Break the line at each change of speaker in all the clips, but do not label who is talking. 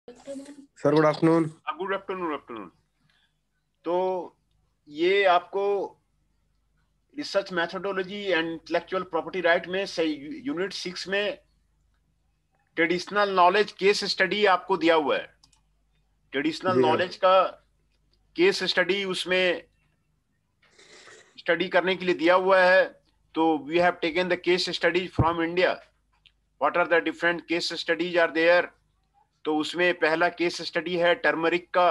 Sir good afternoon.
Good afternoon. Afternoon. तो ये आपको research methodology and intellectual property right में यूनिट 6 में ट्रेडिशनल नॉलेज केस स्टडी आपको दिया हुआ है। ट्रेडिशनल
जी हाँ।
नॉलेज का केस स्टडी उसमें स्टडी करने के लिए दिया हुआ है। तो we have taken the case studies from India. What are the different case studies are there. तो उसमें पहला केस स्टडी है टर्मरिक का।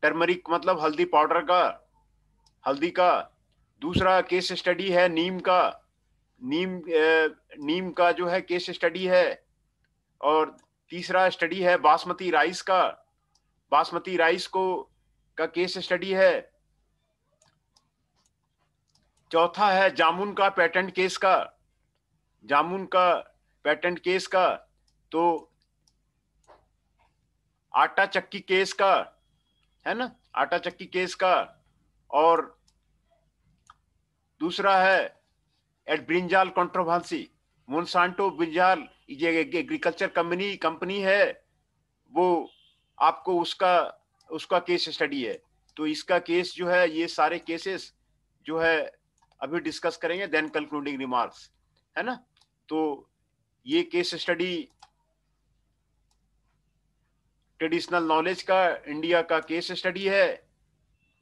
टर्मरिक मतलब हल्दी पाउडर का, हल्दी का। दूसरा केस स्टडी है नीम का। नीम का जो है केस स्टडी है। और तीसरा स्टडी है बासमती राइस का। बासमती राइस को का केस स्टडी है। चौथा है जामुन का पेटेंट केस का। जामुन का पेटेंट केस का। तो आटा चक्की केस का है ना, आटा चक्की केस का। और दूसरा है एट ब्रिंजाल कंट्रोवर्सी। मोनसांटो ब्रिंजाल ये एग्रीकल्चर कंपनी है, वो आपको उसका केस स्टडी है। तो इसका केस जो है, ये सारे केसेस जो है अभी डिस्कस करेंगे, देन कंक्लूडिंग रिमार्क्स, है ना। तो ये केस स्टडी ट्रेडिशनल नॉलेज का इंडिया का केस स्टडी है।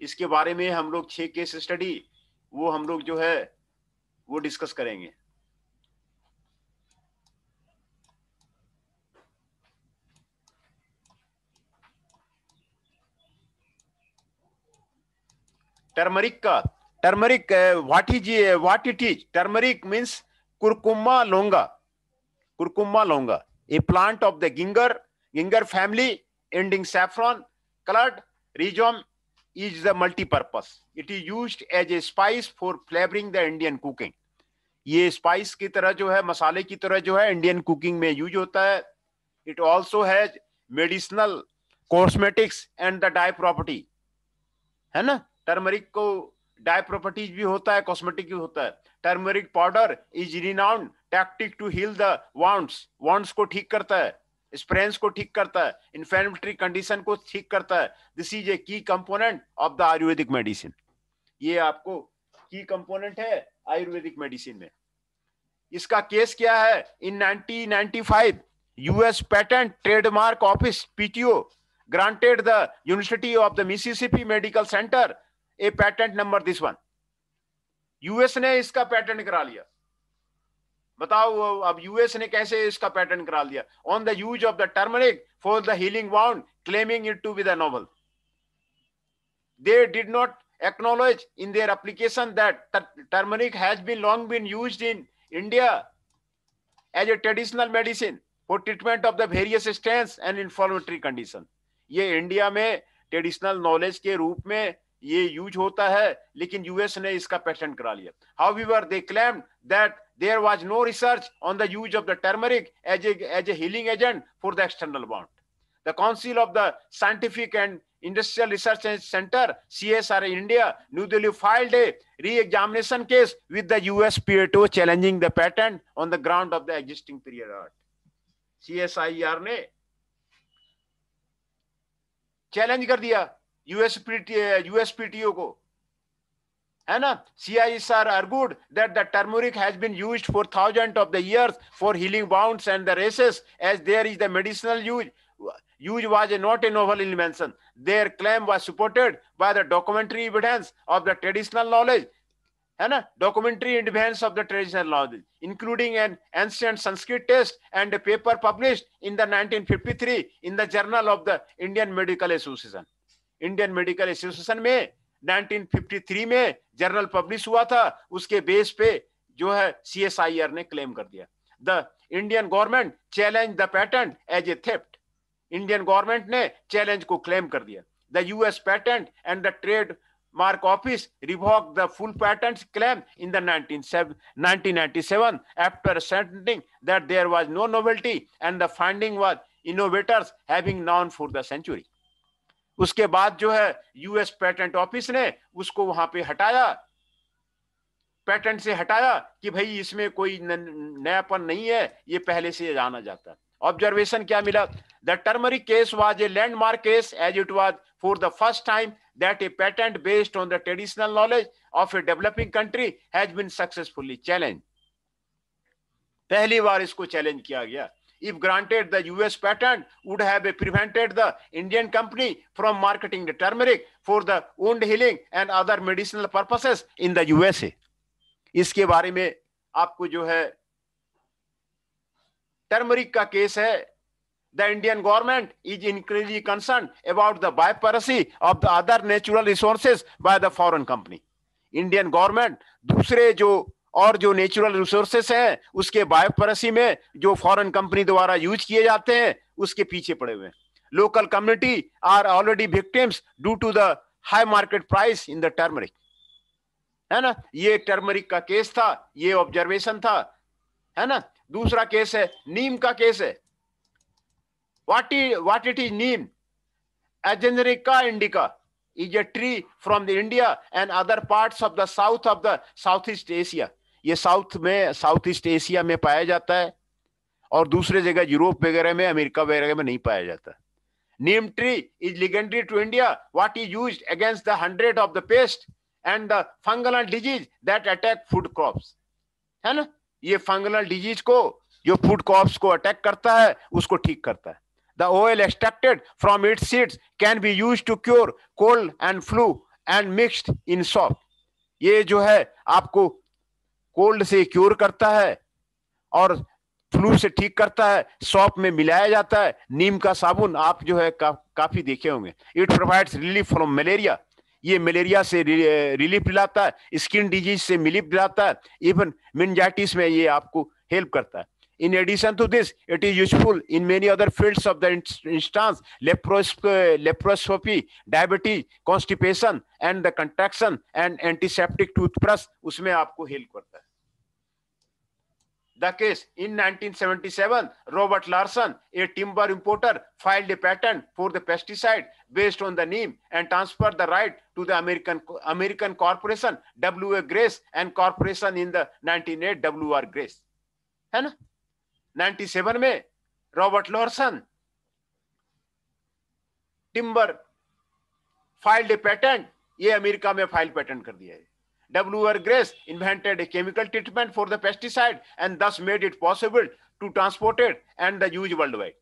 इसके बारे में हम लोग 6 केस स्टडी वो हम लोग जो है वो डिस्कस करेंगे। टर्मरिक का, turmeric what it is. Turmeric means curcuma longa. Curcuma longa, a plant of the ginger family ending saffron colored rhizome, is the multi-purpose. It is used as a spice for flavoring the Indian cooking. ये spice की तरह जो है, मसाले की तरह जो है इंडियन कुकिंग में यूज होता है। It also has medicinal, cosmetics and the dye property, है ना। टर्मरिक को डाई प्रॉपर्टीज भी होता है, कॉस्मेटिक भी होता है। Turmeric powder is renowned tactic to heal the wounds. Wounds को ठीक करता है, स्प्रेन्स को ठीक करता है, इन्फ्लेमेटरी कंडीशन को ठीक करता है। दिस इज ए की component of the Ayurvedic medicine. ये आपको की कंपोनेंट है आयुर्वेदिक मेडिसिन में। इसका केस क्या है? इन 1995 US patent trademark office PTO granted the university of the Mississippi medical centre A patent number this one. US ने इसका पेटेंट करा लिया। बताओ अब यूएस ने कैसे इसका पेटेंट करा लिया? On the use of the turmeric for the healing wound, claiming it to be the noble. They did not acknowledge in their application that turmeric has been long been used in India as a traditional medicine for treatment of the various strains and inflammatory condition. ये India में traditional knowledge के रूप में ये use होता है, लेकिन US ने इसका पेटेंट करा लिया। However, they claimed that there was no research on the use of the turmeric as a healing agent for the external wound. The Council of the Scientific and Industrial Research Center, CSR India, New Delhi filed a re-examination case with the US PTO challenging the patent on the ground of the existing prior art. CSIR ने challenge कर दिया USPTO को, है ना। CSIR argued that the turmeric has been used for thousands of the years for healing wounds and the races, as there is the medicinal use was not a novel invention. Their claim was supported by the documentary evidence of the traditional knowledge, है ना, documentary evidence of the traditional knowledge, including an ancient Sanskrit text and a paper published in the 1953 in the Journal of the Indian Medical Association. Indian Medical Association में 1953 में journal publish हुआ था, उसके base पे जो है CSIR ने claim कर दिया। The Indian government challenged the patent as a theft. Indian government ने चैलेंज को क्लेम कर दिया। The US patent and the trademark office revoked the full patent claim in the 1997 after ascertaining that there was no novelty and the finding was innovators having known for the century. उसके बाद जो है US patent office ने उसको वहां पे हटाया, patent से हटाया कि भाई इसमें कोई नयापन नहीं है, ये पहले से जाना जाता है। ऑब्जर्वेशन क्या मिला? The turmeric case was a landmark case as it was for the first time that a patent based on the traditional knowledge of a developing country has been successfully challenged. पहली बार इसको challenge किया गया. If granted, the US patent would have prevented the Indian company from marketing the turmeric for the wound healing and other medicinal purposes in the USA. इसके बारे में आपको जो है टर्मरिक का केस है. The Indian government is increasingly concerned about the bypiracy of the other natural resources by the foreign company. Indian government दूसरे जो और जो नेचुरल रिसोर्सेस हैं उसके बायोपरसी में जो फॉरेन कंपनी द्वारा यूज किए जाते हैं उसके पीछे पड़े हुए हैं. Local community are already victims due to the high market price in the turmeric. है ना, ये टर्मरिक का केस था, ये ऑब्जर्वेशन था, है ना. दूसरा केस है नीम का केस है. What it is neem? Agenorica indica is a tree from the India and other parts of the Southeast Asia. ये साउथ में साउथ ईस्ट एशिया में पाया जाता है और दूसरे जगह यूरोप वगैरह में, अमेरिका वगैरह में नहीं पाया जाता. Neem tree is legendary to India. What is used against the hundred of the pest and the fungal disease that attack food crops. है ना, ये फंगल डिजीज को जो फूड क्रॉप्स को अटैक करता है उसको ठीक करता है. The oil extracted from its seeds can be used to cure cold and flu and mixed in soap. ये जो है आपको कोल्ड से क्योर करता है और फ्लू से ठीक करता है. सॉप में मिलाया जाता है. नीम का साबुन आप जो है काफी देखे होंगे. It provides relief from malaria. ये मलेरिया से रिलीफ दिलाता है. स्किन डिजीज से रिलीफ दिलाता है. इवन मेनिंजाइटिस में ये आपको हेल्प करता है. In addition to this, it is useful in many other fields of the instance, leproscopy, diabetes, constipation, and the contraction and antiseptic toothbrush. उसमें आपको हेल्प करता है. The case in 1977, Robert Larson, a timber importer, filed a patent for the pesticide based on the neem and transferred the right to the American corporation W.A. Grace and corporation in the 1908 W.R. Grace. है ना, 97 में Robert Larsen timber filed ए patent. ये America में file patent कर दिया है. W.R. Grace invented a chemical treatment for the pesticide and thus made it possible to transport it and the use worldwide.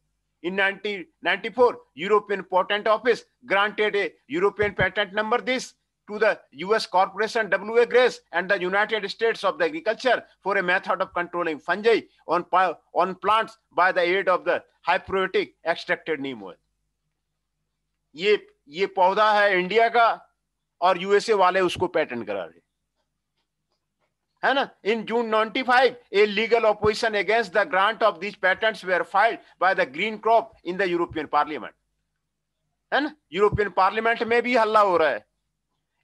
In 1994, European Patent Office granted a European patent number this to the US corporation W.A. Grace and the United States of the Agriculture for a method of controlling fungi on plants by the aid of the hyperiotic extracted neem oil. ये पौधा है India का और USA वाले उसको patent करा रहे, है ना. In June 95, a legal opposition against the grant of these patents were filed by the Green Crop in the European Parliament. है ना, यूरोपियन पार्लियामेंट में भी हल्ला हो रहा है.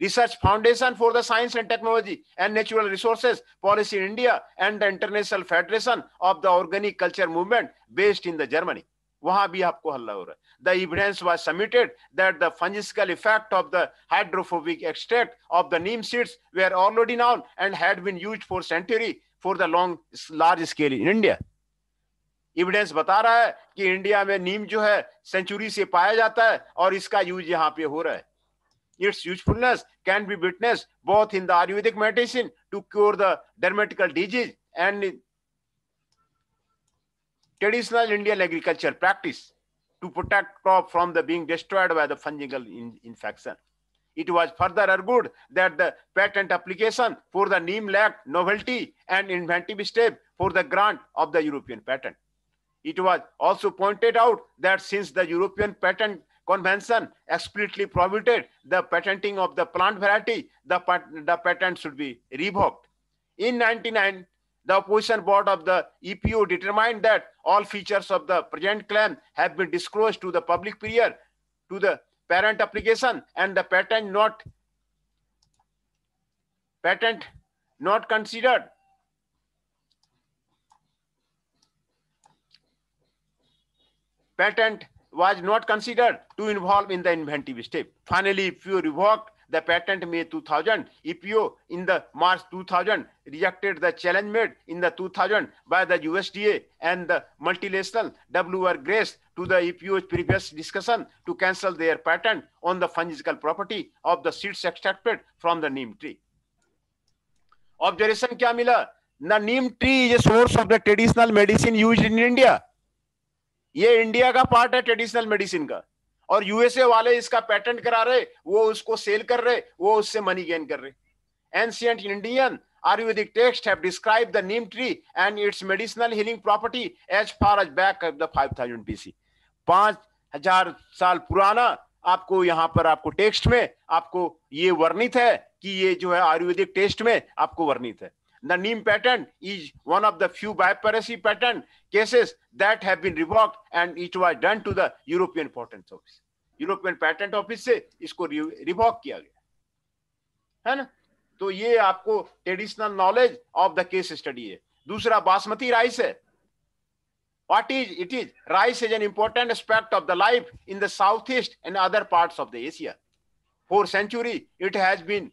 Research Foundation for the Science and Technology and Natural Resources Policy in India and the International Federation of the Organic Culture Movement based in the Germany. वहां भी आपको हल्ला हो रहा है. The evidence was submitted that the fungicidal effect of the hydrophobic extract of the neem seeds were already known and had been used for centuries for the large scale in India. Evidence बता रहा है कि India में नीम जो है century से पाया जाता है और इसका यूज यहाँ पे हो रहा है. Its usefulness can be witnessed both in the Ayurvedic medicine to cure the dermatical disease and in traditional Indian agriculture practice to protect crop from the being destroyed by the fungal infection. It was further argued that the patent application for the neem lacked novelty and inventive step for the grant of the European patent. It was also pointed out that since the European Patent Convention explicitly prohibited the patenting of the plant variety, the patent should be revoked. In 1999, the opposition board of the EPO determined that all features of the present claim have been disclosed to the public prior to the parent application, and the patent was not considered to involve in the inventive step. Finally, if you revoked the patent May 2000, EPO in the March 2000 rejected the challenge made in the 2000 by the USDA and the multinational W were graced to the EPO's previous discussion to cancel their patent on the fungible property of the seeds extracted from the neem tree. Observation क्या मिला? The neem tree is a source of the traditional medicine used in India. ये India का part है traditional medicine का, और USA वाले इसका patent करा रहे, वो उसको सेल कर रहे, वो उससे मनी गेन कर रहे. Ancient Indian Ayurvedic texts have described the neem tree and its medicinal healing property as far as back of the 5000 BC. 5000 साल पुराना आपको यहाँ पर आपको टेक्स्ट में आपको ये वर्णित है कि ये जो है आयुर्वेदिक टेक्स्ट में आपको वर्णित है. The neem patent is one of the few biospiracy patent cases that have been revoked, and it was done to the European Patent Office. European patent office से इसको रिवॉक किया गया है ना. तो ये आपको traditional knowledge of the case study है. दूसरा बासमती राइस है. What is it is? Rice is an important aspect of the life in the southeast and other parts of the Asia. For centuries, it has been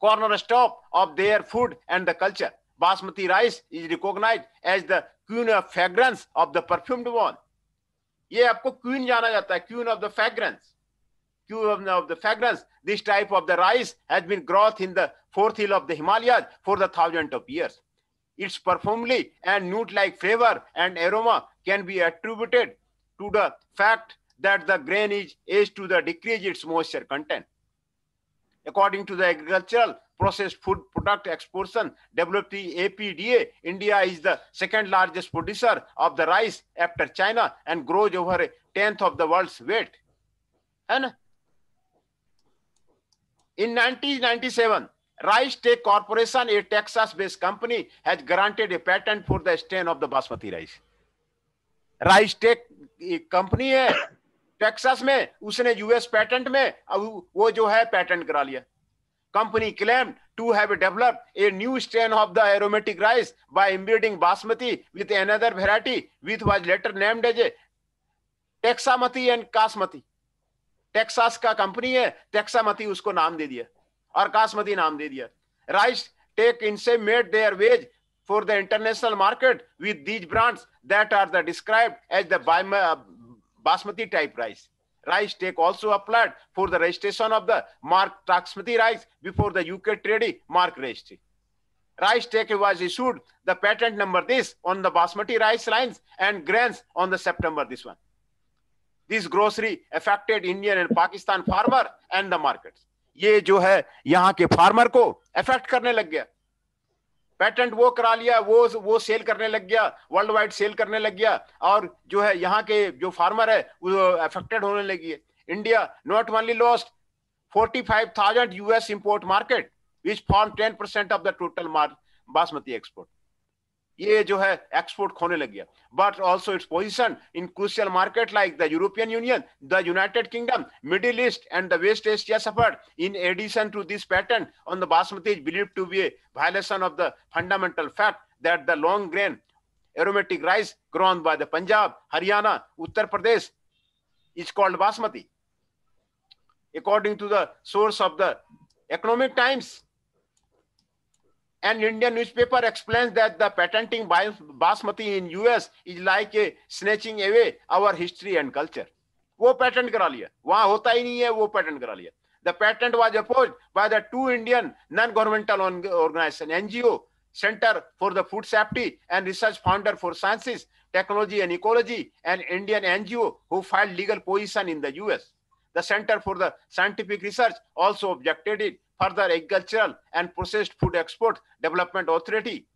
cornerstone of their food and the culture. Basmati rice is recognized as the queen of fragrance of the perfumed one. ये आपको queen जाना जाता है, queen of the fragrance, queen of the fragrance. This type of the rice has been growth in the fourth hill of the Himalayas for the thousands of years. Its perfumy and nut-like flavor and aroma can be attributed to the fact that the grain is aged to the decrease its moisture content. According to the Agricultural Processed Food Product Exportation (APDA), India is the second largest producer of the rice after China and grows over a tenth of the world's weight. है ना? In 1997, Rice Tech Corporation, a Texas-based company, has granted a patent for the strain of the basmati rice. Rice Tech एक company है Texas में, उसने US patent में वो जो है पेटेंट करा लिया. Company claimed to have developed a new strain of the aromatic rice by embedding basmati with another variety, which was later named as a Texamati and Kasmati. Texas का company है, टेक्सामती उसको नाम दे दिया और कासमती नाम दे दिया. राइस टेक इनसे made their ways for the international market with these brands that are the described as the basmati type rice. Rice Tech also applied for the registration of the mark Basmati rice before the UK Trade Mark Registry. Rice Tech was issued the patent number this on the basmati rice lines and grains on the September this one. This grocery affected Indian and Pakistan farmer and the markets. ये जो है यहाँ के farmer को affect करने लग गया. Patent वो करा लिया, वो सेल करने लग गया, वर्ल्ड वाइड सेल करने लग गया, और जो है यहाँ के जो फार्मर है वो अफेक्टेड होने लगी है. India not only lost 45,000 US import market which form 10% of the total basmati export. ये जो है एक्सपोर्ट खोने लग गया. But also its position in crucial market like the European Union, the United Kingdom, Middle East and the West Asia suffered. In addition to this pattern on the basmati is believed to be a violation of the fundamental fact that the long grain aromatic rice grown by the Punjab, Haryana, Uttar Pradesh is called basmati. According to the source of the Economic Times, an Indian newspaper explains that the patenting basmati in US is like a snatching away our history and culture. वो patent करा लिया, वहां होता ही नहीं है, वो patent करा लिया. The patent was opposed by the two Indian non-governmental organization, NGO, Center for the Food Safety and Research Founder for Sciences, Technology and Ecology, and Indian NGO who filed legal position in the US. The Center for the Scientific Research also objected it. Further, Agricultural and Processed Food Export Development Authority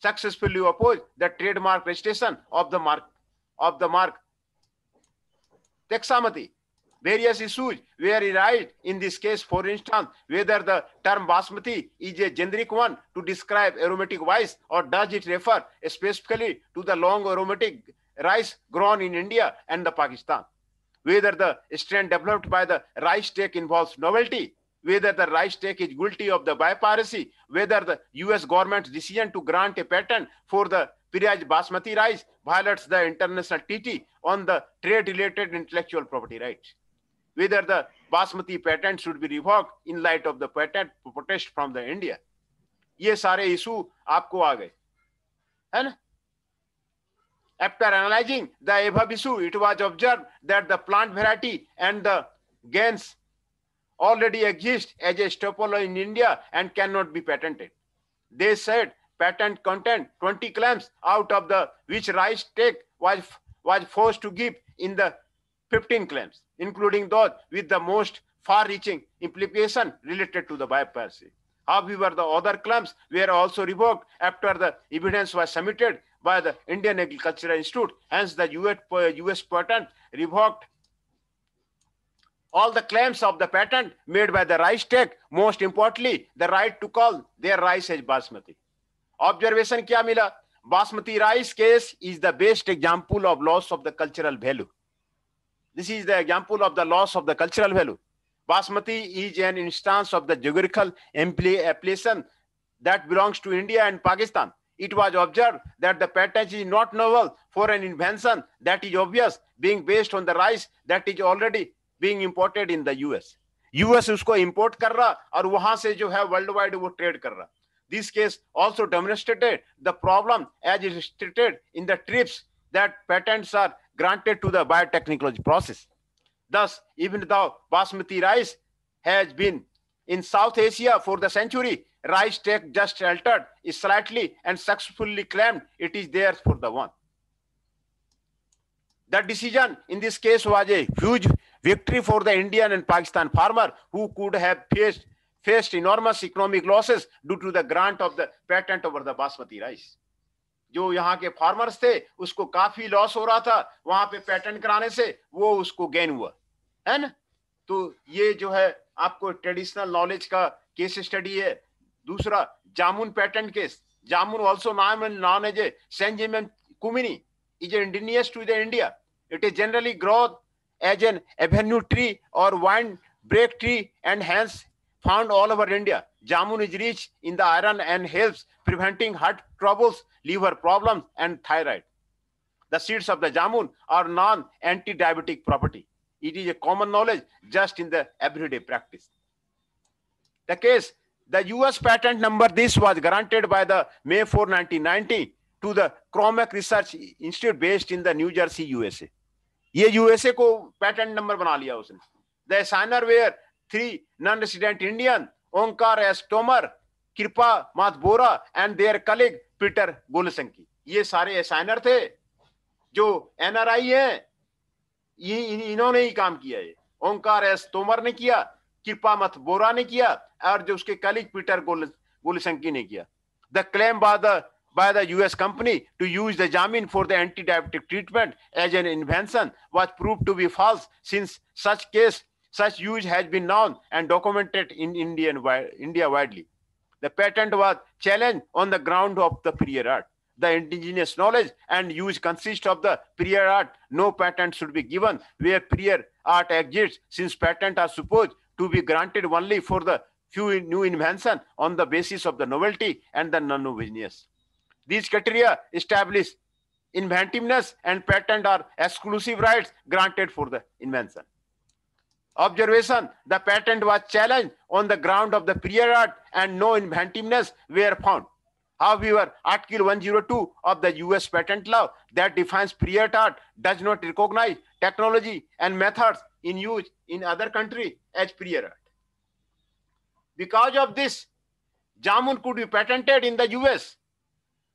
successfully opposed the trademark registration of the mark Texamati. Various issues were raised in this case. For instance, whether the term basmati is a generic one to describe aromatic rice, or does it refer specifically to the long aromatic rice grown in India and the Pakistan. Whether the strain developed by the Rice Tech involves novelty, whether the Rice Tech is guilty of the biospiracy, whether the US government's decision to grant a patent for the Piraj basmati rice violates the international treaty on the trade-related intellectual property rights. whether the Basmati patent should be revoked in light of the patent protest from the India. ये सारे issue आपको आ गए, है ना? After analyzing the above issue, it was observed that the plant variety and the gains already exist as a staple in India and cannot be patented. They said patent content 20 claims, out of the which rice tech was forced to give in the 15 claims, including those with the most far-reaching implication related to the biopiracy. However, the other claims were also revoked after the evidence was submitted by the Indian Agricultural Institute. Hence, the US patent revoked all the claims of the patent made by the rice tech, most importantly, the right to call their rice as basmati. Observation kya mila? Basmati rice case is the best example of loss of the cultural value. This is the example of the loss of the cultural value. Basmati is an instance of the geographical appellation that belongs to India and Pakistan. It was observed that the patent is not novel for an invention that is obvious, being based on the rice that is already being imported in the US. US उसको import कर रहा और वहां से जो है worldwide वो trade कर रहा. This case also demonstrated the problem as is stated in the TRIPS that patents are granted to the biotechnology process. Thus, even though basmati rice has been in South Asia for the century, rice tech just altered it slightly and successfully claimed it is there for the one. The decision in this case was a huge victory for the Indian and Pakistan farmer who could have faced enormous economic losses due to the grant of the patent over the basmati rice. जो यहाँ के farmers थे उसको काफी loss हो रहा था, वहां पे पेटेंट कराने से वो उसको गेन हुआ, है ना? तो ये जो है आपको ट्रेडिशनल नॉलेज का केस स्टडी है. दूसरा जामुन patent case. Jamun also known as a Sangiovese cumini is indigenous to the India. It is generally grown as an avenue tree or wine break tree and hence found all over India. Jamun is rich in the iron and helps preventing heart troubles, liver problems, and thyroid. The seeds of the jamun are non-anti-diabetic property. It is a common knowledge just in the everyday practice. The case, the US patent number this was granted by the May 4, 1990 to the Cromack Research Institute based in the New Jersey, USA. ये USA को patent number बना लिया उसने. The assigner were 3 non-resident Indian, Onkar S. Tomar, Kripa Mathbora, and their colleague Peter Golasanki. ये सारे assigner थे जो NRI हैं. इन्होंने ही काम किया है. ओंकार एस तोमर ने किया, कृपा मथबोरा ने किया और जो उसके कलीग पीटर गोलसंकी ने किया. The claim by the US company to use the jamun for the anti-diabetic treatment as an invention was proved to be false, since such use has been known and documented in India widely. The patent was challenged on the ground of the prior art. The indigenous knowledge and use consist of the prior art. No patent should be given where prior art exists, since patents are supposed to be granted only for the few new inventions on the basis of the novelty and the non-noveltiness. These criteria establish inventiveness, and patent are exclusive rights granted for the invention. Observation: the patent was challenged on the ground of the prior art and no inventiveness were found. However, Article 102 of the US patent law that defines prior art does not recognize technology and methods in use in other countries as prior art. Because of this, jamun could be patented in the US,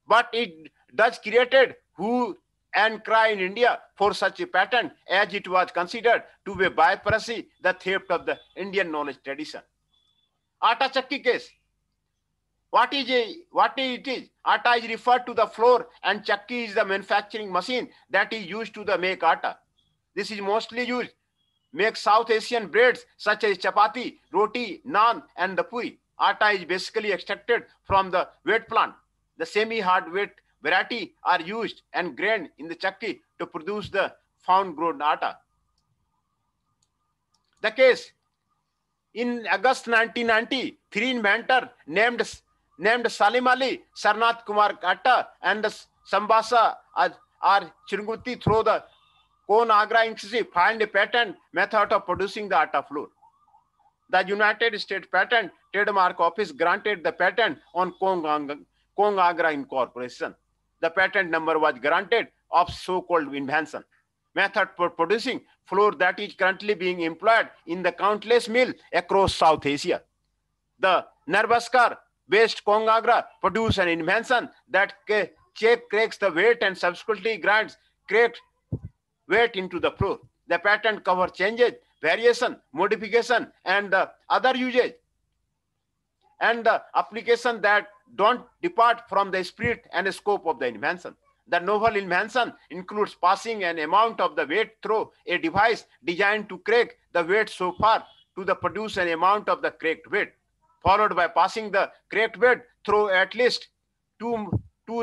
but it does created hue and cry in India for such a patent, as it was considered to be biopiracy, the theft of the Indian knowledge tradition. Atta chakki case. What it is? Atta is referred to the flour and chakki is the manufacturing machine that is used to make atta. This is mostly used make South Asian breads such as chapati, roti, naan, and the puri. Atta is basically extracted from the wheat plant. The semi-hard wheat variety are used and ground in the chakki to produce the found-grown atta. The case: in August 1990, 3 inventors named Salim Ali, Sarnath Kumar Katta, and Sambasa are Chirunguti through the Conagra Inc. filed a patent method of producing the atta flour. The United States Patent Trademark Office granted the patent on Conagra Incorporation. The patent number was granted of so-called invention method for producing flour that is currently being employed in the countless mills across South Asia. The Nebraska-based Conagra produced an invention that cracks the weight and subsequently grinds cracked weight into the flour. The patent covers changes, variation, modification, and the other usage and the application that don't depart from the spirit and scope of the invention. The novel invention includes passing an amount of the weight through a device designed to crack the weight so far to the produce an amount of the cracked weight, followed by passing the cracked weight through at least two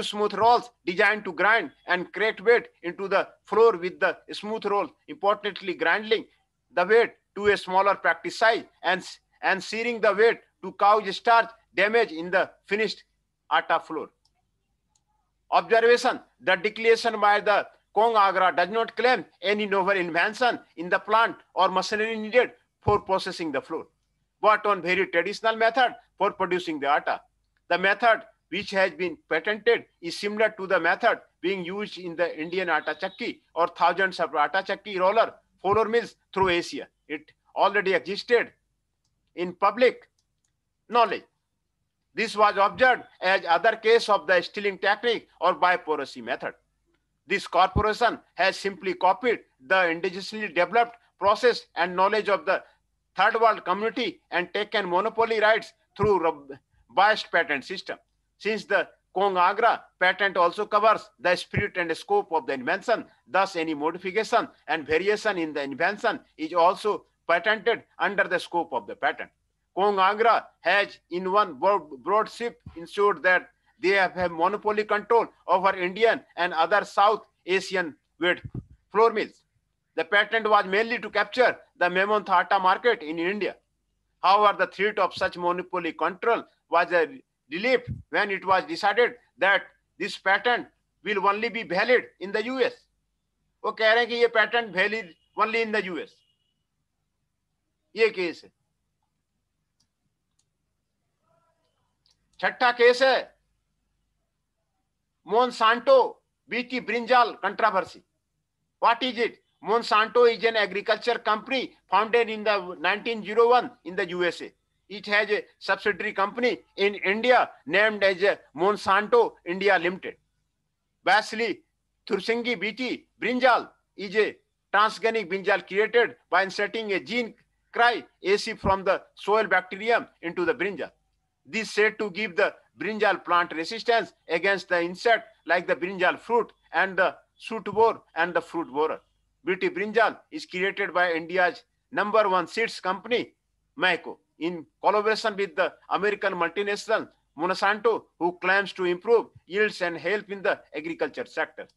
smooth rolls designed to grind and cracked weight into the flour with the smooth roll, importantly grinding the weight to a smaller practice size and searing the weight to cause starch damage in the finished atta flour. Observation: the declaration by the Conagra does not claim any novel invention in the plant or machinery needed for processing the flour, but on very traditional method for producing the atta. The method which has been patented is similar to the method being used in the Indian atta chakki or thousands of atta chakki flour mills through Asia. It already existed in public knowledge. This was observed as other case of the stilling technique or biporosity method. This corporation has simply copied the indigenously developed process and knowledge of the third world community and taken monopoly rights through biased patent system. Since the Conagra patent also covers the spirit and scope of the invention, thus any modification and variation in the invention is also patented under the scope of the patent. Conagra has in one broad sweep ensured that they have monopoly control over Indian and other South Asian wheat flour mills. The patent was mainly to capture the Mammoth atta market in India. However, the threat of such monopoly control was a relief when it was decided that this patent will only be valid in the US. वो कह रहे हैं कि ये patent valid only in the US. ये case है. छठा case है Monsanto BT Brinjal controversy. What is it? Monsanto is an agriculture company founded in the 1901 in the USA. It has a subsidiary company in India named as Monsanto India Limited. Vasily Thursingi BT Brinjal is a transgenic brinjal created by inserting a gene cry AC from the soil bacterium into the brinjal. This said to give the brinjal plant resistance against the insect like the brinjal fruit and the shoot borer and the fruit borer. BT Brinjal is created by India's #1 seeds company, Maheko, in collaboration with the American multinational Monsanto, who claims to improve yields and help in the agriculture sector.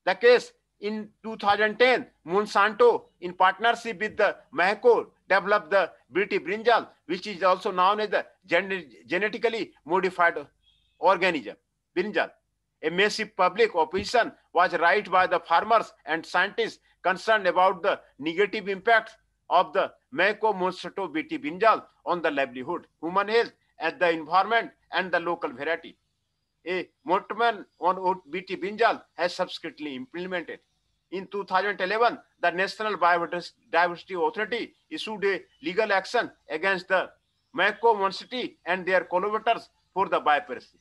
The case in 2010, Monsanto, in partnership with the Maheko, developed the BT Brinjal, which is also known as the genetically modified organism, brinjal. A massive public opposition was raised by the farmers and scientists concerned about the negative impact of the Maheko Monsanto BT Brinjal on the livelihood, human health, and the environment and the local variety. A moratorium on BT Brinjal has subsequently implemented. In 2011, the National Biodiversity Authority issued a legal action against the Maheko Monsanto and their collaborators for the biopiracy.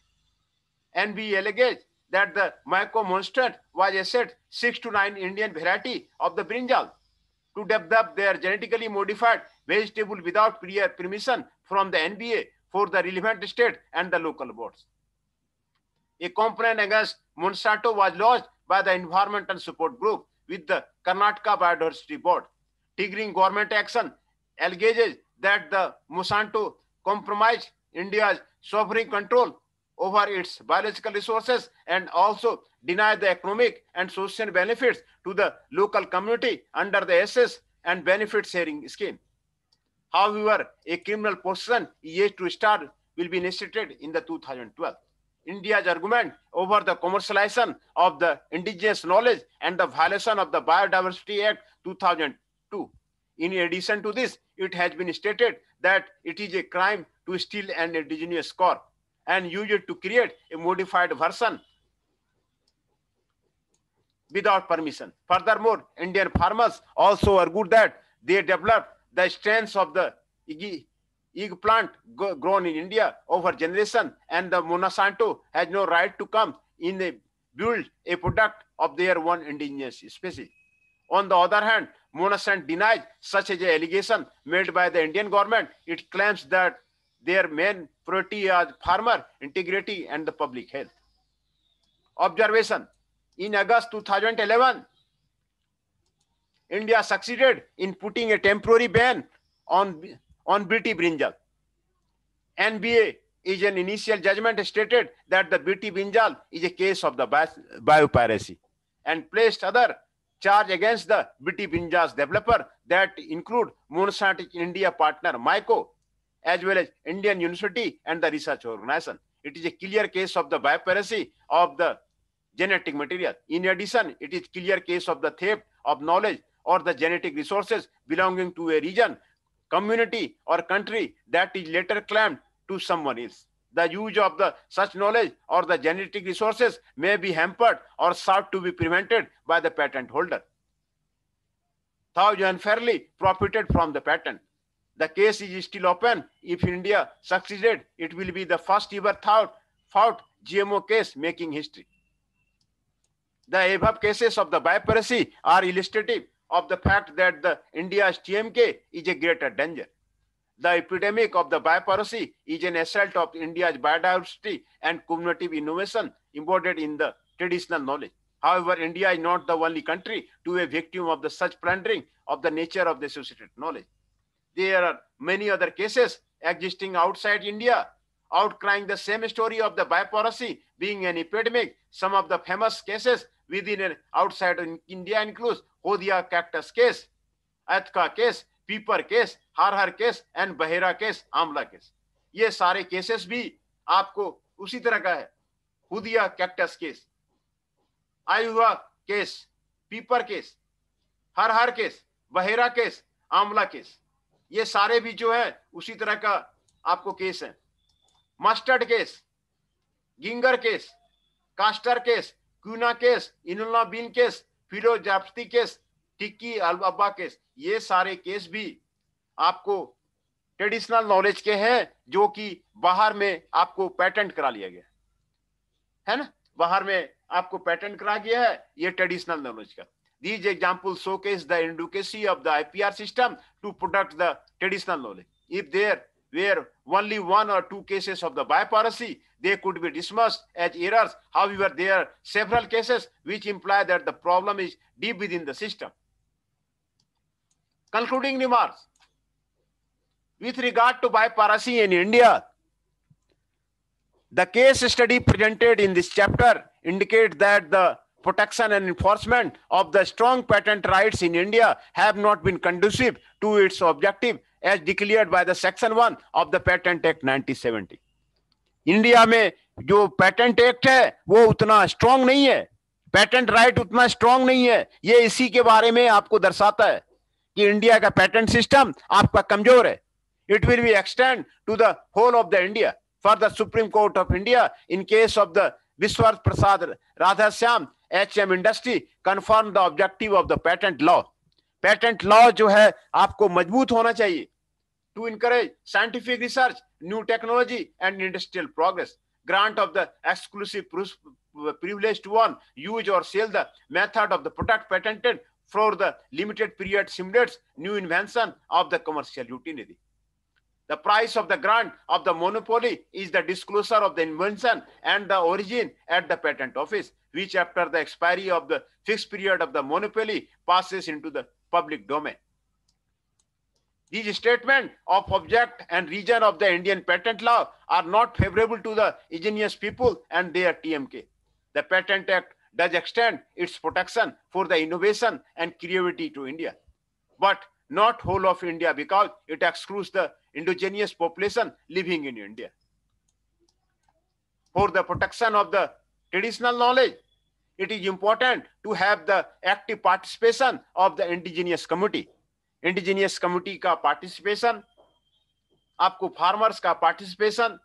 NB alleges that the Maheko Monsanto was asset 6 to 9 Indian variety of the brinjal to develop their genetically modified vegetable without prior permission from the NBA for the relevant state and the local boards. A complaint against Monsanto was lodged by the Environmental Support Group with the Karnataka Biodiversity Board. Triggering government action alleges that the Monsanto compromised India's sovereign control over its biological resources and also deny the economic and social benefits to the local community under the assess and benefit sharing scheme. However, a criminal process is yet to start will be initiated in the 2012. India's argument over the commercialization of the indigenous knowledge and the violation of the Biodiversity Act 2002. In addition to this, it has been stated that it is a crime to steal an indigenous crop and use it to create a modified version without permission. Furthermore, Indian farmers also argued that they developed the strains of the eggplant grown in India over generation, and the Monsanto has no right to come in and build a product of their own indigenous species. On the other hand, Monsanto denies such an allegation made by the Indian government. It claims that their main priority is farmer integrity and the public health. Observation. In August 2011, India succeeded in putting a temporary ban on BT brinjal. NBA is an initial judgment stated that the BT brinjal is a case of the biopiracy and placed other charge against the BT brinjal's developer that include Monsanto India partner Myco, as well as Indian University and the research organization. It is a clear case of the biopiracy of the genetic material. In addition, it is clear case of the theft of knowledge or the genetic resources belonging to a region, community or country that is later claimed to someone else. The use of the such knowledge or the genetic resources may be hampered or sought to be prevented by the patent holder, those who unfairly profited from the patent. The case is still open. If India succeeded, it will be the first ever fought GMO case making history. The above cases of the biopiracy are illustrative of the fact that the India's TMK is a greater danger. The epidemic of the biopiracy is an assault of India's biodiversity and cumulative innovation embodied in the traditional knowledge. However, India is not the only country to be a victim of the such plundering of the nature of the associated knowledge. There are many other cases existing outside India, outcrying the same story of the biopiracy being an epidemic. Some of the famous cases within and outside India includes Hodhia cactus case, Atka case, पीपर case, हर case and बहेरा case, आमला case. ये सारे cases भी आपको उसी तरह का है. हुदिया कैक्टस केस, आयुवा केस, पीपर केस, हर केस, बहेरा केस, आमला केस, ये सारे भी जो है उसी तरह का आपको केस है. Mustard case, ginger case, castor case, क्यूना केस, इनुला बीन केस, फिलोजाप्ती केस, टिक्की अल्बा केस, ये सारे केस भी आपको ट्रेडिशनल नॉलेज के हैं जो कि बाहर में आपको पेटेंट करा लिया गया है ना. बाहर में आपको पेटेंट करा गया है ये ट्रेडिशनल नॉलेज का. These examples showcase the inadequacy of the IPR system to protect the traditional knowledge. If there were only one or two cases of the biopiracy, they could be dismissed as errors. However, there are several cases which imply that the problem is deep within the system. Concluding remarks. With regard to biopiracy in India, the case study presented in this chapter indicate that the protection and enforcement of the strong patent rights in India have not been conducive to its objective as declared by the Section 1 of the Patent Act 1970. India में जो patent act है वो उतना strong नहीं है, patent right उतना strong नहीं है. ये इसी के बारे में आपको दर्शाता है कि इंडिया का पेटेंट सिस्टम आपका कमजोर है. It will be extend to the whole of the India. For the Supreme Court of India, in case of the Vishwas Prasad Radhasyam HM Industry, confirm the objective of the patent law. Patent law जो है आपको मजबूत होना चाहिए to encourage scientific research, new technology and industrial progress. Grant of the exclusive privilege to one use or sell the method of the product patented for the limited period simulates new invention of the commercial utility. The price of the grant of the monopoly is the disclosure of the invention and the origin at the patent office, which after the expiry of the fixed period of the monopoly passes into the public domain. These statements of object and reason of the Indian patent law are not favorable to the ingenious people and their TMK. The Patent Act does extend its protection for the innovation and creativity to India, but not whole of India because it excludes the indigenous population living in India. for the protection of the traditional knowledge, it is important to have the active participation of the indigenous community. Indigenous community का participation, आपको farmers का participation,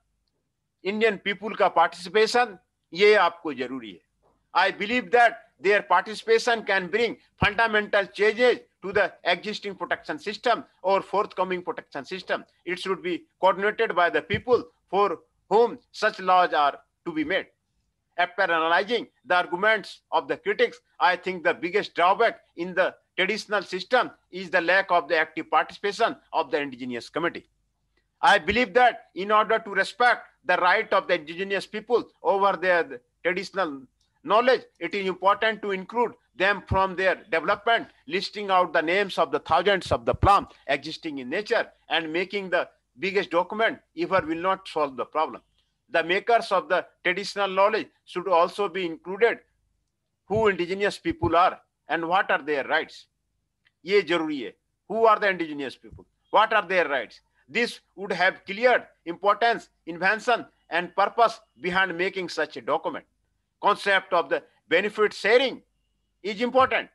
Indian people का participation, ये आपको जरूरी है. I believe that their participation can bring fundamental changes to the existing protection system or forthcoming protection system. It should be coordinated by the people for whom such laws are to be made. After analyzing the arguments of the critics, I think the biggest drawback in the traditional system is the lack of the active participation of the indigenous community. I believe that in order to respect the right of the indigenous people over their traditional knowledge, it is important to include them from their development, listing out the names of the thousands of the plants existing in nature and making the biggest document ever will not solve the problem. The makers of the traditional knowledge should also be included who indigenous people are and what are their rights. ये जरूरी है. Who are the indigenous people? What are their rights? This would have cleared importance, invention, and purpose behind making such a document. Concept of the benefit sharing is important.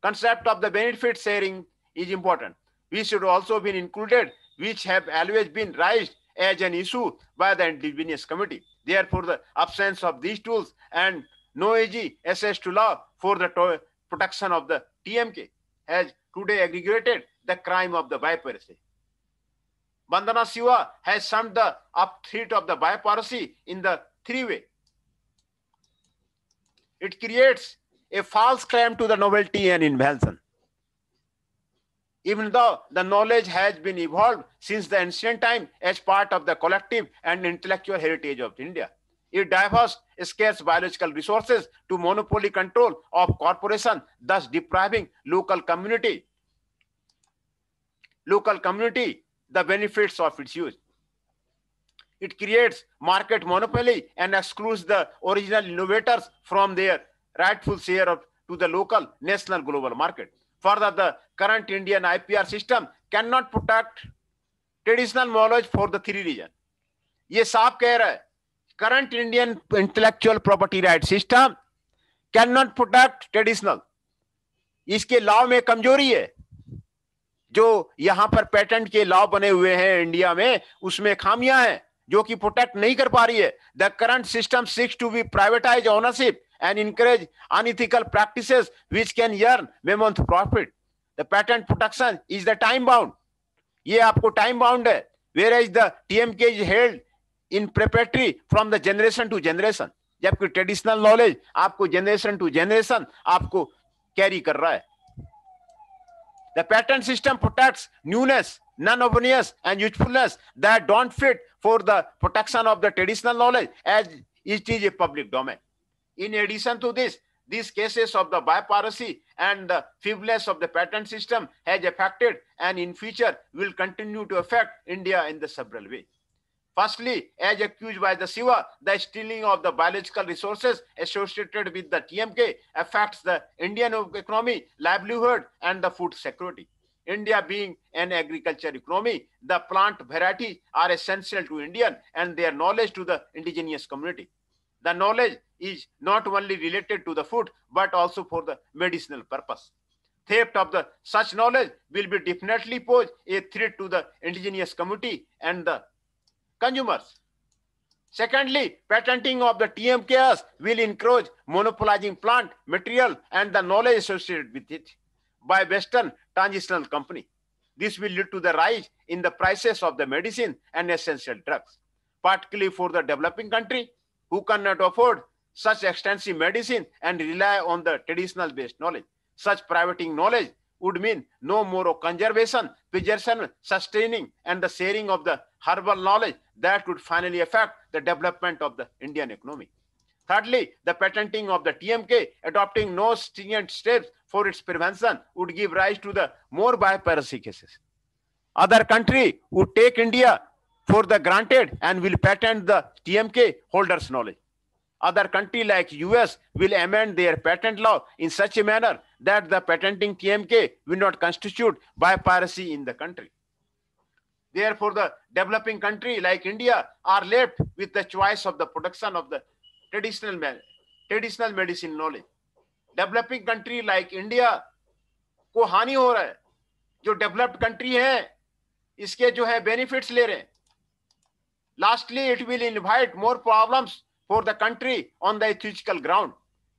Concept of the benefit sharing is important. We should also be included, which have always been raised as an issue by the indigenous community. Therefore, the absence of these tools and no easy access to law for the protection of the TMK has today aggregated the crime of the bipiracy. Vandana Shiva has summed the up threat of the bipiracy in the three ways. It creates a false claim to the novelty and invention. Even though the knowledge has been evolved since the ancient time as part of the collective and intellectual heritage of India, it diverts scarce biological resources to monopoly control of corporation, thus depriving local community the benefits of its use. It creates market monopoly and excludes the original innovators from their rightful share to the local, national, global market. Further, the current Indian IPR system cannot protect traditional knowledge for the three reasons. ये साफ कह रहा है, current Indian intellectual property right system cannot protect traditional. इसके law में कमजोरी है. जो यहां पर पेटेंट के लॉ बने हुए हैं इंडिया में, उसमें खामियां हैं जो कि प्रोटेक्ट नहीं कर पा रही है. The current system seeks to be privatize ownership and encourage unethical practices which can earn mammoth profit. The patent protection is the time bound. ये आपको time bound है. Whereas the TMK is held in perpetuity from the generation to generation. जबकि traditional knowledge आपको generation to generation आपको carry कर रहा है. The patent system protects newness, non-obvious, and usefulness that don't fit for the protection of the traditional knowledge as it is a public domain. In addition to this, these cases of the bipiracy and the feebleness of the patent system has affected and in future will continue to affect India in the several ways. Firstly, as accused by the Shiva, the stealing of the biological resources associated with the TMK affects the Indian economy, livelihood, and the food security. India being an agriculture economy, the plant varieties are essential to Indian and their knowledge to the indigenous community. The knowledge is not only related to the food, but also for the medicinal purpose. Theft of the such knowledge will be definitely pose a threat to the indigenous community and the consumers. Secondly, patenting of the TMKs will encourage monopolizing plant material and the knowledge associated with it by Western transitional company. This will lead to the rise in the prices of the medicine and essential drugs, particularly for the developing country who cannot afford such extensive medicine and rely on the traditional based knowledge. Such privating knowledge would mean no more of conservation, preservation, sustaining, and the sharing of the herbal knowledge that would finally affect the development of the Indian economy. Thirdly, the patenting of the TMK, adopting no stringent steps for its prevention, would give rise to the more bipiracy cases. Other country would take India for the granted and will patent the TMK holders' knowledge. Other country like US will amend their patent law in such a manner that the patenting TMK will not constitute bipiracy in the country. Therefore, the developing country like India are left with the choice of the production of the traditional medicine knowledge. Developing country like India को हानि हो रहा है, जो developed country है इसके जो है बेनिफिट्स ले रहे हैं. Lastly, it will invite more problems for the country on the ethical ground.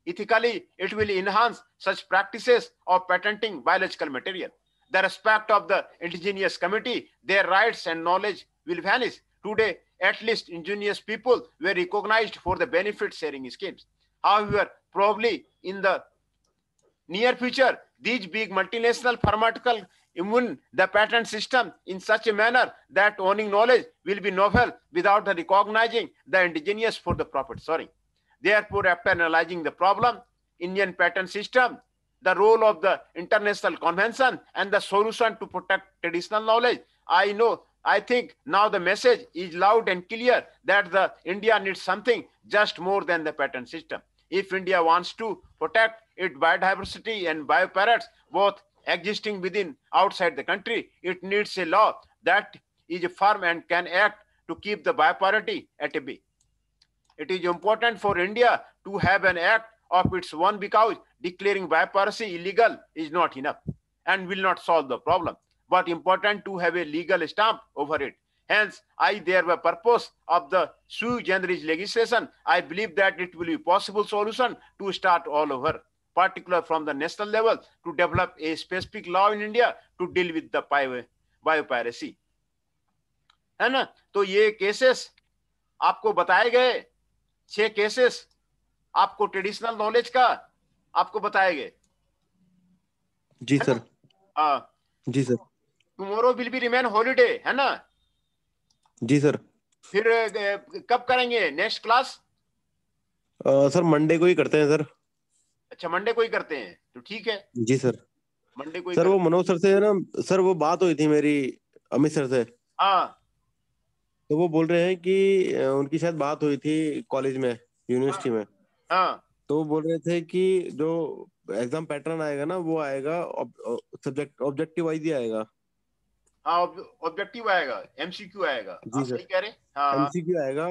Ethically, it will enhance such practices of patenting biological material. The respect of the indigenous community, their rights and knowledge will vanish. Today, at least indigenous people were recognized for the benefit sharing schemes. However, probably in the near future, these big multinational pharmaceutical immune the patent system in such a manner that owning knowledge will be novel without recognizing the indigenous for the profit. Therefore, after analyzing the problem, Indian patent system, the role of the international convention, and the solution to protect traditional knowledge, I think now the message is loud and clear that the India needs something just more than the patent system. If India wants to protect its biodiversity and bioparrots, both existing within outside the country, it needs a law that is firm and can act to keep the bioparity at bay. It is important for India to have an act of its own because declaring biopiracy illegal is not enough and will not solve the problem, but important to have a legal stamp over it. Hence, I thereby purpose of the sui generis legislation, I believe that it will be possible solution to start all over, particular from the national level, to develop a specific law in India to deal with the biopiracy. है ना? तो ये cases आपको बताए गए, 6 cases आपको traditional knowledge का आपको बताए गए.
जी सर. जी sir.
Tomorrow will be remain holiday, है ना?
जी सर.
फिर कब करेंगे नेक्स्ट क्लास?
सर मंडे को ही करते हैं सर.
अच्छा, मंडे को ही करते हैं, तो ठीक है.
जी सर.
मंडे को ही
सर वो मनोज सर से है ना सर, वो बात हुई थी मेरी अमित सर से.
हाँ.
तो वो बोल रहे हैं कि उनकी शायद बात हुई थी कॉलेज में, यूनिवर्सिटी में.
हाँ.
तो वो बोल रहे थे कि जो एग्जाम पैटर्न आएगा ना, वो आएगा सब्जेक्ट ऑब्जेक्टिव वाइज ही आएगा.
हाँ, ऑब्जेक्टिव आएगा, एमसीक्यू आएगा.
जी सर.
सही कह रहे. हाँ,
एमसीक्यू आएगा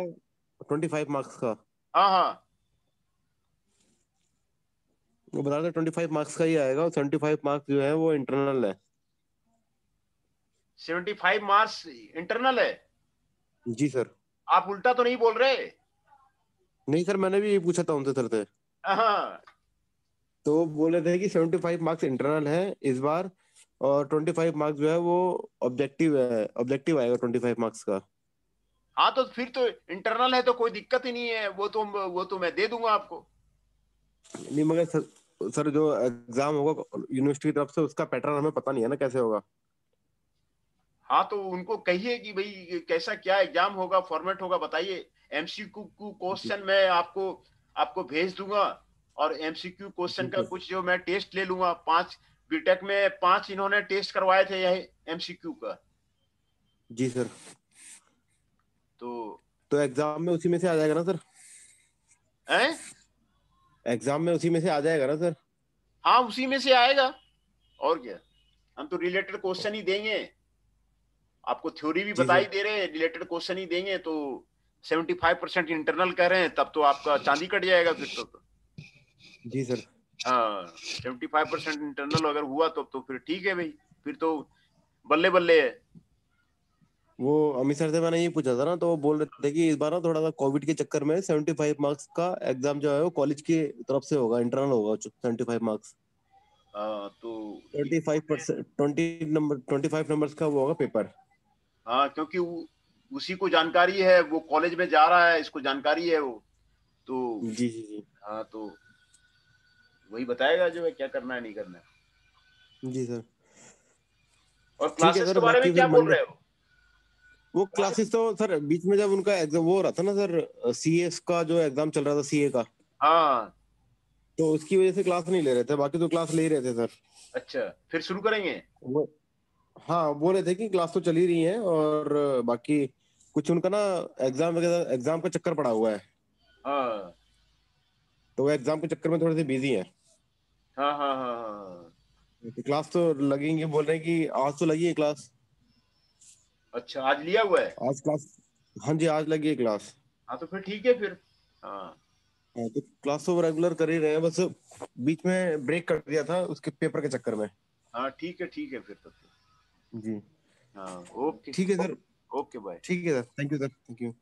25 मार्क्स का.
हाँ हाँ,
वो बता रहे 25 मार्क्स का ही आएगा और 75 मार्क्स जो है वो इंटरनल है.
75 मार्क्स इंटरनल है.
जी सर.
आप उल्टा तो नहीं बोल रहे?
नहीं सर, मैंने भी यही पूछा था उनसे सर से.
हाँ.
तो वो बोल रहे थे कि 75 मार्क्स इंटरनल है इस बार और 25 मार्क्स जो है वो ऑब्जेक्टिव है. ऑब्जेक्टिव आएगा 25 मार्क्स का.
हाँ, तो फिर तो इंटरनल है तो कोई दिक्कत ही नहीं है, वो तो मैं दे दूंगा आपको.
नहीं मगर सर जो एग्जाम होगा यूनिवर्सिटी की तरफ से, उसका पैटर्न हमें पता नहीं है ना कैसे होगा.
हाँ, तो उनको कहिए कि भाई कैसा क्या एग्जाम होगा, फॉर्मेट होगा, बताइए. एमसीक्यू क्वेश्चन मैं आपको भेज दूंगा और एमसीक्यू क्वेश्चन का कुछ जो मैं टेस्ट ले लूंगा. 5 बीटेक में 5 इन्होंने टेस्ट करवाए थे यही एमसीक्यू का.
जी सर.
तो
एग्जाम में उसी में से आ जाएगा ना सर?
हैं?
एग्जाम में उसी में से आ जाएगा ना सर?
हाँ, उसी में से आएगा, और क्या. हम तो रिलेटेड क्वेश्चन ही देंगे आपको. थ्योरी भी बताई दे रहे हैं, रिलेटेड क्वेश्चन ही देंगे. तो 75% इंटरनल कह रहे हैं, तब तो आपका चांदी कट जाएगा फिर तो.
जी सर.
हाँ, 75% इंटरनल अगर हुआ तो फिर ठीक है भाई, फिर तो बल्ले बल्ले है.
वो अमित सर से मैंने ये पूछा था ना, तो वो बोल रहे थे कि इस बार ना थोड़ा सा कोविड के चक्कर में 75 मार्क्स का एग्जाम जो है वो कॉलेज की तरफ से होगा, इंटरनल होगा 75 मार्क्स.
तो
25 नंबर्स का वो होगा पेपर.
हाँ, क्योंकि उसी को जानकारी है, वो कॉलेज में जा रहा है, इसको जानकारी है वो. तो
जी जी जी.
हाँ, तो वही बताएगा जो है क्या करना है नहीं करना है.
जी सर.
और क्लासेस के बारे में क्या बोल रहे हो?
वो क्लासेस तो सर बीच में जब उनका एग्जाम वो हो रहा था ना सर, सीएस का जो एग्जाम चल रहा था, सीए का.
हाँ,
तो उसकी वजह से क्लास नहीं ले रहे थे, बाकी तो क्लास ले ही रहे थे सर.
अच्छा, फिर शुरू करेंगे
वो. हाँ, बोल रहे थे कि क्लास तो चल ही रही है और बाकी कुछ उनका ना एग्जाम का चक्कर पड़ा हुआ है.
हाँ,
तो वो एग्जाम के चक्कर में थोड़े से बिजी है.
हाँ हाँ हाँ हाँ.
तो क्लास तो लगेंगे, बोल रहे हैं कि आज तो लगी है क्लास.
अच्छा, आज लिया हुआ है।
आज क्लास, हाँ जी आज लगी है क्लास।
हाँ तो फिर ठीक है फिर। हाँ
हाँ तो क्लास तो रेगुलर कर ही रहे हैं, बस बीच में ब्रेक कर दिया था उसके पेपर के चक्कर में।
हाँ ठीक है फिर तो फिर।
जी
हाँ ओके।
ठीक है सर।
Okay bye.
ठीक है sir, thank you sir, thank you.